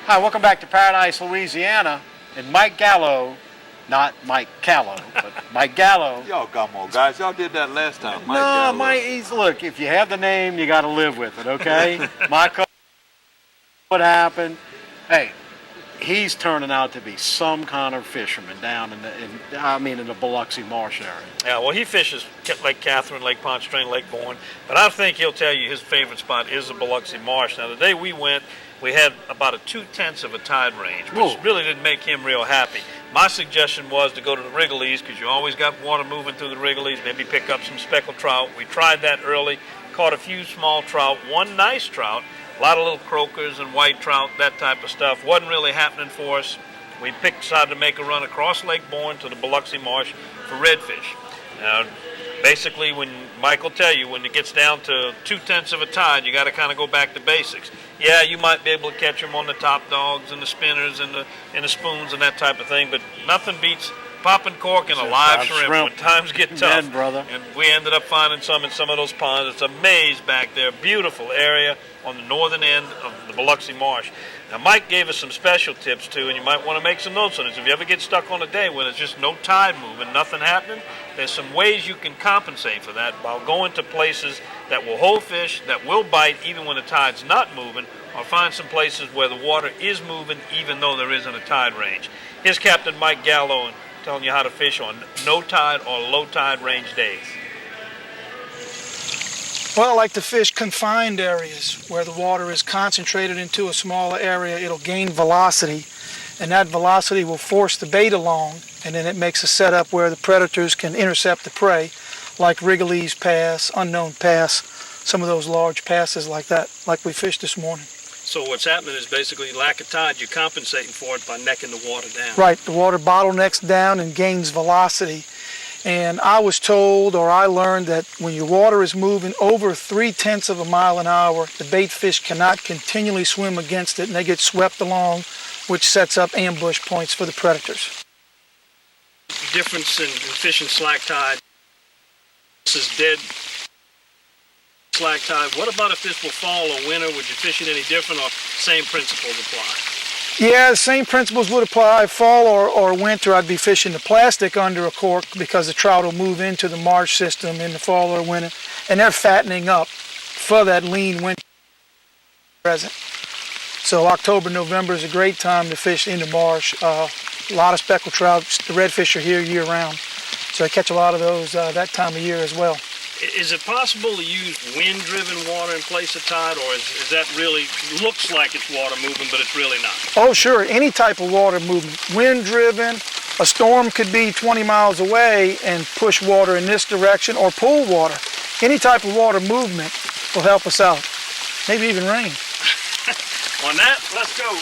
Hi, welcome back to Paradise, Louisiana. And Mike Gallo, not Mike Callow, but Mike Gallo. Y'all come on, guys. Y'all did that last time. Mike No, Gallo. Mike, look, if you have the name, you got to live with it, okay? Mike, what happened? Hey, he's turning out to be some kind of fisherman down in the Biloxi Marsh area. Yeah, well, he fishes Lake Catherine, Lake Pontchartrain, Lake Bourne, but I think he'll tell you his favorite spot is the Biloxi Marsh. Now, the day we went, we had about a 2/10 of a tide range, which really didn't make him real happy. My suggestion was to go to the Wrigley's because you always got water moving through the Wrigley's, maybe pick up some speckled trout. We tried that early, caught a few small trout, one nice trout, a lot of little croakers and white trout, that type of stuff. Wasn't really happening for us. We decided to make a run across Lake Bourne to the Biloxi Marsh for redfish. Now, basically, when Mike will tell you, when it gets down to 2/10 of a tide, you got to kind of go back to basics. Yeah, you might be able to catch them on the top dogs and the spinners and the spoons and that type of thing, but nothing beats popping cork and a live shrimp when times get tough. Dead, brother. And we ended up finding some in some of those ponds. It's a maze back there, beautiful area on the northern end of the Biloxi Marsh. Now, Mike gave us some special tips too, and you might want to make some notes on this. If you ever get stuck on a day when there's just no tide moving, nothing happening, there's some ways you can compensate for that by going to places that will hold fish, that will bite even when the tide's not moving, or find some places where the water is moving even though there isn't a tide range. Here's Captain Mike Gallo telling you how to fish on no tide or low tide range days. Well, I like to fish confined areas where the water is concentrated into a smaller area. It'll gain velocity, and that velocity will force the bait along, and then it makes a setup where the predators can intercept the prey, like Wrigley's Pass, Unknown Pass, some of those large passes like that, like we fished this morning. So what's happening is basically lack of tide, you're compensating for it by necking the water down. Right, the water bottlenecks down and gains velocity. And I was told, or I learned, that when your water is moving over 3/10 of a mile an hour, the bait fish cannot continually swim against it, and they get swept along, which sets up ambush points for the predators. The difference in fishing slack tide, this is dead slack tide. What about if this were fall or winter? Would you fish it any different, or same principles apply? Yeah, the same principles would apply. Fall or winter, I'd be fishing the plastic under a cork because the trout will move into the marsh system in the fall or winter, and they're fattening up for that lean winter present. So October, November is a great time to fish in the marsh. A lot of speckled trout. The redfish are here year round, so I catch a lot of those that time of year as well. Is it possible to use wind-driven water in place of tide, or is that really looks like it's water moving, but it's really not? Oh, sure. Any type of water movement. Wind-driven. A storm could be 20 miles away and push water in this direction, or pull water. Any type of water movement will help us out. Maybe even rain. On that, let's go.